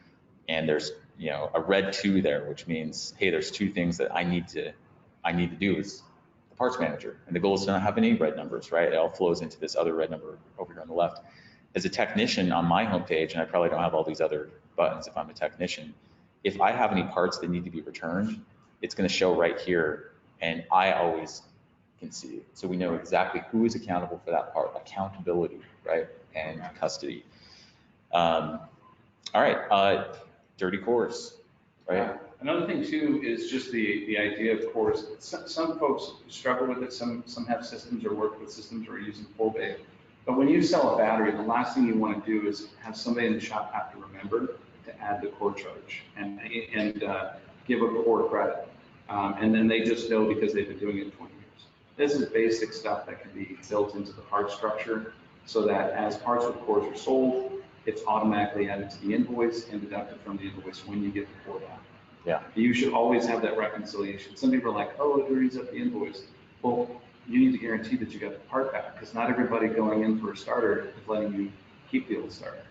and there's a red 2 there, which means, hey, there's 2 things that I need to do as the parts manager, and the goal is to not have any red numbers, right? It all flows into this other red number over here on the left. As a technician on my homepage, and I probably don't have all these other buttons if I'm a technician, if I have any parts that need to be returned, it's going to show right here, and I always can see it. So we know exactly who is accountable for that part, accountability, right, and custody. All right, dirty cores, right? Another thing too is just the idea of cores. Some folks struggle with it. Some have systems or work with systems or are using Fullbay. But when you sell a battery, the last thing you want to do is have somebody in the shop have to remember to add the core charge and give a core credit. And then they just know because they've been doing it 20 years. This is basic stuff that can be built into the part structure so that as parts with cores are sold, it's automatically added to the invoice and deducted from the invoice when you get the core back. Yeah. You should always have that reconciliation. Some people are like, oh, it reads up the invoice. Well, you need to guarantee that you got the part back, because not everybody going in for a starter is letting you keep the old starter.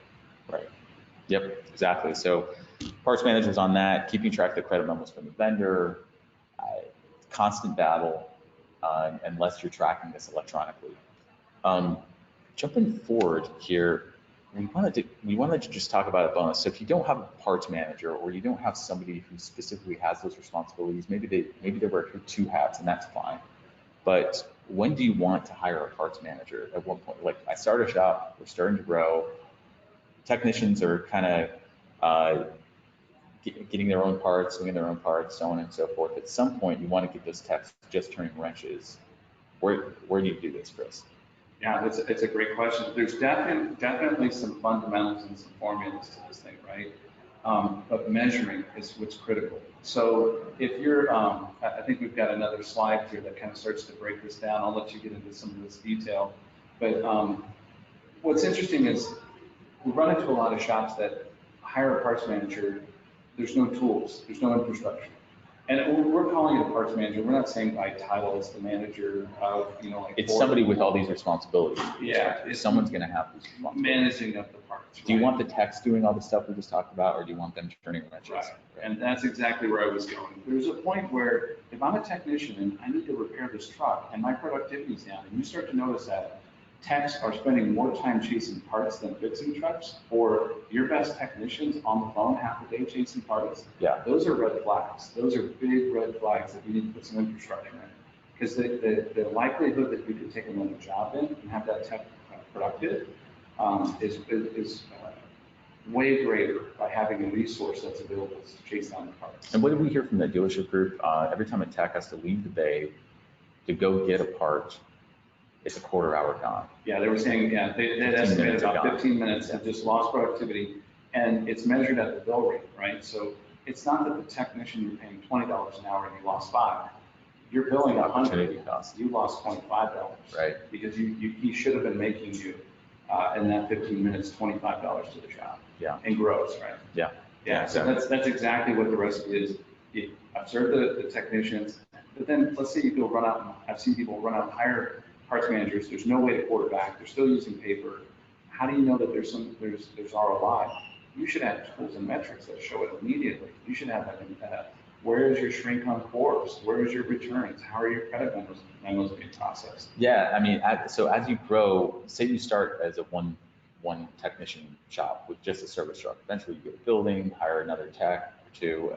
Right. Yep, exactly. So parts managers on that, keeping track of the credit memos from the vendor, constant battle, unless you're tracking this electronically. Jumping forward here, we wanted to just talk about a bonus. So if you don't have a parts manager, or you don't have somebody who specifically has those responsibilities, maybe they work 2 hats, and that's fine. But when do you want to hire a parts manager? At one point, like I start a shop, we're starting to grow, technicians are kind of getting their own parts, doing their own parts, so on and so forth. At some point, you want to get those techs just turning wrenches. Where do you do this, Chris? Yeah, it's a great question. There's definitely some fundamentals and some formulas to this thing, right? But measuring is what's critical. So if you're, I think we've got another slide here that kind of starts to break this down. I'll let you get into some of this detail. But what's interesting is we run into a lot of shops that hire a parts manager. There's no tools, there's no infrastructure. And we're calling it a parts manager. We're not saying by title it's the manager of, like. It's somebody with all these responsibilities. Yeah. Someone's going to have these responsibilities. Managing of the parts. Do you want the techs doing all the stuff we just talked about, or do you want them turning wrenches? Right. And that's exactly where I was going. There's a point where if I'm a technician and I need to repair this truck and my productivity's down, and you start to notice that techs are spending more time chasing parts than fixing trucks, or your best technicians on the phone half the day chasing parts, yeah, those are red flags. Those are big red flags that you need to put some infrastructure in. Because the likelihood that you could take another job in and have that tech productive is way greater by having a resource that's available to chase down the parts. And what did we hear from the dealership group? Every time a tech has to leave the bay to go get a part, it's a quarter hour gone. Yeah, they were saying, yeah, they estimated about 15 minutes of just lost productivity, and it's measured at the bill rate, right? So it's not that the technician you're paying $20 an hour and you lost $5. You're billing $100. You lost $25, right? Because he should have been making you in that 15 minutes $25 to the job. Yeah. And gross, right? Yeah. Yeah. So that's exactly what the recipe is. You observe the technicians, but then let's say you go run out. And I've seen people run out and hire parts managers. There's no way to quarterback. They're still using paper. How do you know that there's ROI? You should have tools and metrics that show it immediately. You should have that. Where is your shrink on cores? Where is your returns? How are your credit memos being processed? Yeah, I mean, so as you grow, say you start as a one technician shop with just a service truck. Eventually you get a building, hire another tech or 2.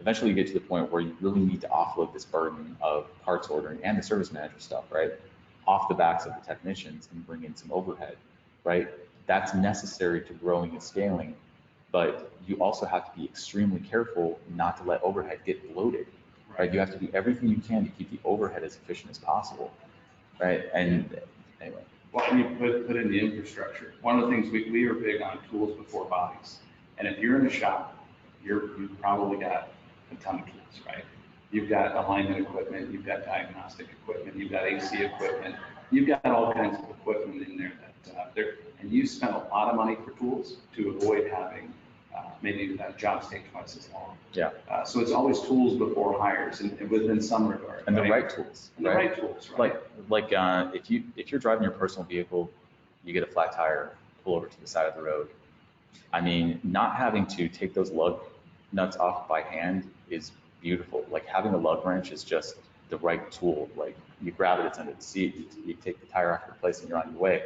eventually you get to the point where you really need to offload this burden of parts ordering and the service manager stuff, right, off the backs of the technicians and bring in some overhead, right? That's necessary to growing and scaling, but you also have to be extremely careful not to let overhead get bloated, right? You have to do everything you can to keep the overhead as efficient as possible, right? And anyway. Well, you put in the infrastructure. One of the things we are big on tools before bodies. And if you're in a shop, you've probably got a ton of tools, right? You've got alignment equipment, you've got diagnostic equipment, you've got AC equipment, you've got all kinds of equipment in there and you spend a lot of money for tools to avoid having maybe that job stay twice as long. Yeah. So it's always tools before hires, and within some regard. And right? the right tools. And right? The right tools, right? Like if you're driving your personal vehicle, you get a flat tire, pull over to the side of the road. I mean, not having to take those lug nuts off by hand is beautiful. Like having a lug wrench is just the right tool. Like you grab it, it's under the seat, you take the tire off your place, and you're on your way.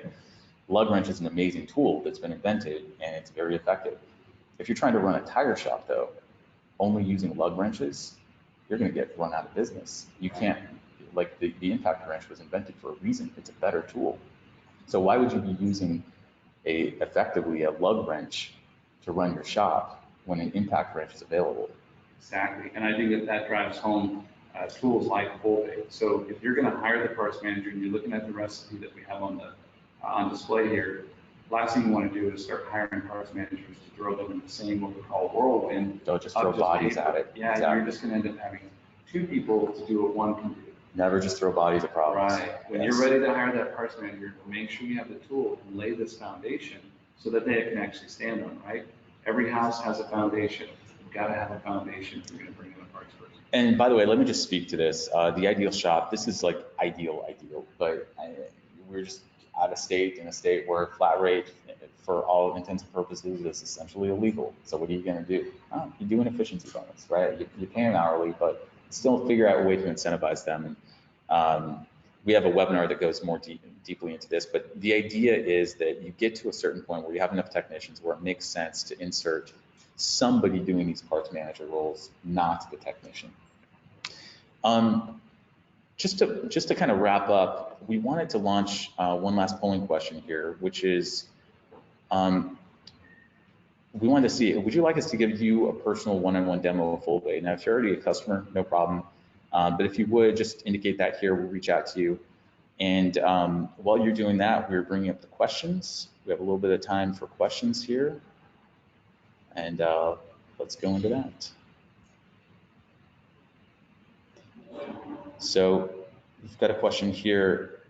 Lug wrench is an amazing tool that's been invented, and it's very effective. If you're trying to run a tire shop, though, only using lug wrenches, you're going to get run out of business. You can't, like the impact wrench was invented for a reason. It's a better tool. So why would you be using effectively a lug wrench to run your shop when an impact wrench is available? Exactly, and I think that drives home tools like Fullbay. So if you're going to hire the parts manager and you're looking at the recipe that we have on display here, last thing you want to do is start hiring parts managers to throw them in the same what we call whirlwind. They'll just throw bodies at it. Yeah, exactly. You're just going to end up having two people to do what one can do. Never just throw bodies at problems. Right. When you're ready to hire that parts manager, make sure you have the tool and lay this foundation so that they can actually stand on, right? Every house has a foundation. You've got to have a foundation if you're going to bring in a parts person. And by the way, let me just speak to this. The ideal shop, this is like ideal, but we're just out of state, in a state where flat rate, for all intents and purposes, is essentially illegal. So what are you going to do? Oh, you do an efficiency bonus, right? You pay them hourly, but still figure out a way to incentivize them. We have a webinar that goes more deeply into this, but the idea is that you get to a certain point where you have enough technicians where it makes sense to insert somebody doing these parts manager roles, not the technician. Just to kind of wrap up, we wanted to launch one last polling question here, which is, we wanted to see, would you like us to give you a personal one-on-one demo of Fullbay? Now, if you're already a customer, no problem. But if you would, just indicate that here, we'll reach out to you. And while you're doing that, we're bringing up the questions. We have a little bit of time for questions here. And let's go into that. So we've got a question here.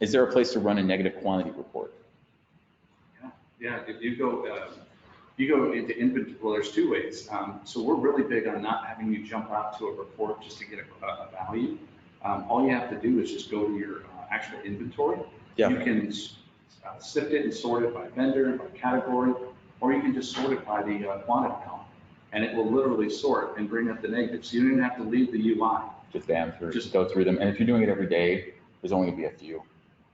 Is there a place to run a negative quantity report? Yeah, if you go into inventory, well, there's two ways. So we're really big on not having you jump out to a report just to get a value. All you have to do is just go to your actual inventory. Yeah. You can sift it and sort it by vendor, by category, or you can just sort it by the quantity column. And it will literally sort and bring up the negatives. So you don't even have to leave the UI. Just bam through, just go through them. And if you're doing it every day, there's only gonna be a few.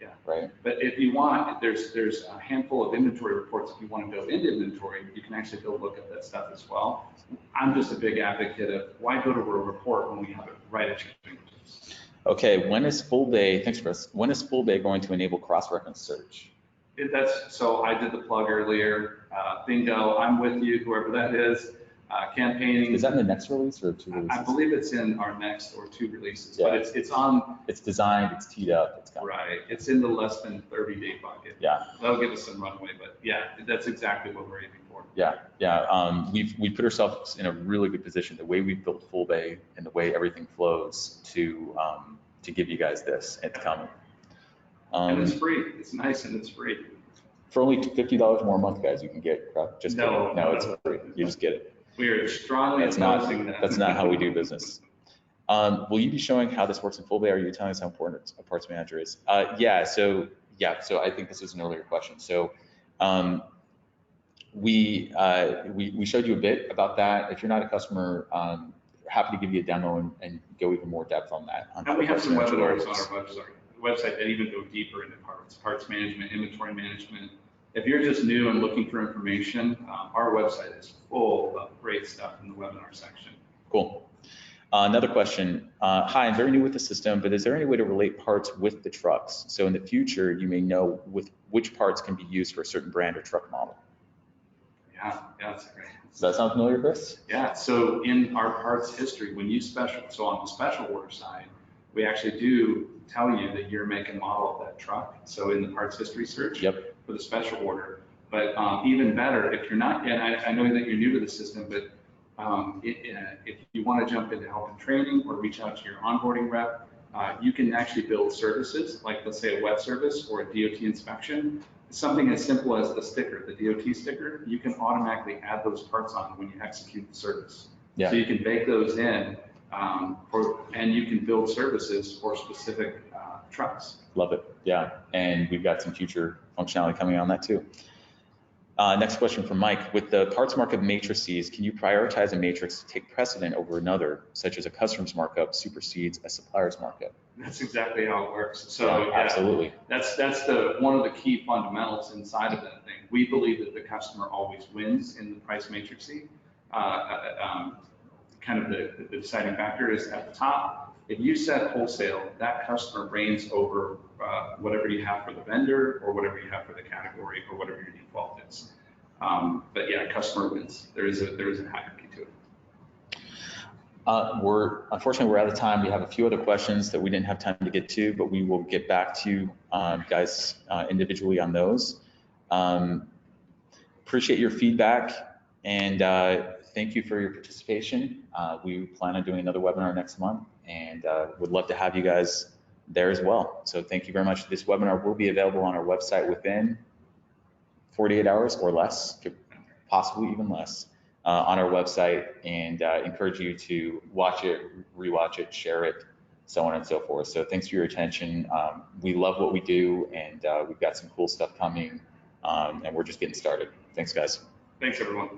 Yeah. Right. But if you want, there's a handful of inventory reports. If you want to go into inventory, you can actually go look at that stuff as well. I'm just a big advocate of why go to a report when we have it right at your fingertips. Okay, when is Fullbay, thanks Chris, when is Fullbay going to enable cross-reference search? So I did the plug earlier. Bingo, I'm with you, whoever that is. Campaigning. Is that in the next release or 2 releases? I believe it's in our next or 2 releases, yeah. But it's on. It's designed, it's teed up, it's coming. Right, it's in the less than 30-day bucket. Yeah. That'll give us some runway, but yeah, that's exactly what we're aiming for. Yeah. We put ourselves in a really good position, the way we built Fullbay and the way everything flows to give you guys this. It's coming. And it's free. It's nice and it's free. For only $50 more a month, guys, you can get just no, it's free. You just get it. We are strongly opposing that. That's not how we do business. Will you be showing how this works in Fullbay? Are you telling us how important a parts manager is? So I think this was an earlier question. So we showed you a bit about that. If you're not a customer, happy to give you a demo and go even more depth on that. And we have some webinars on our website that even go deeper into parts management, inventory management, if you're just new and looking for information, our website is full of great stuff in the webinar section. Cool. Another question. Hi, I'm very new with the system, but is there any way to relate parts with the trucks? So in the future, you may know with which parts can be used for a certain brand or truck model. Yeah, that's great. Does that sound familiar, Chris? Yeah, so in our parts history, when you so on the special order side, we actually do tell you the year, make, and model of that truck. So in the parts history search for the special order. But even better, if you're not, and I know that you're new to the system, but if you want to jump into help and training or reach out to your onboarding rep, you can actually build services, like let's say a wet service or a DOT inspection. Something as simple as the sticker, the DOT sticker, you can automatically add those parts on when you execute the service. Yeah. So you can bake those in, and you can build services for specific trucks. Love it. Yeah, and we've got some future functionality coming on that too. Next question from Mike. With the parts markup matrices, can you prioritize a matrix to take precedent over another, such as a customer's markup supersedes a supplier's markup? That's exactly how it works. So yeah, absolutely. That's one of the key fundamentals inside of that thing. We believe that the customer always wins in the price matrixing. Kind of the deciding factor is at the top. If you set wholesale, that customer reigns over whatever you have for the vendor or whatever you have for the category or whatever your default is. But yeah, customer wins. There is a hierarchy to it. Unfortunately, we're out of time. We have a few other questions that we didn't have time to get to, but we will get back to you guys individually on those. Appreciate your feedback and thank you for your participation. We plan on doing another webinar next month and would love to have you guys there as well. So thank you very much. This webinar will be available on our website within 48 hours or less, possibly even less, on our website, and encourage you to watch it, rewatch it, share it, so on and so forth. So thanks for your attention. We love what we do, and we've got some cool stuff coming, and we're just getting started. Thanks, guys. Thanks, everyone.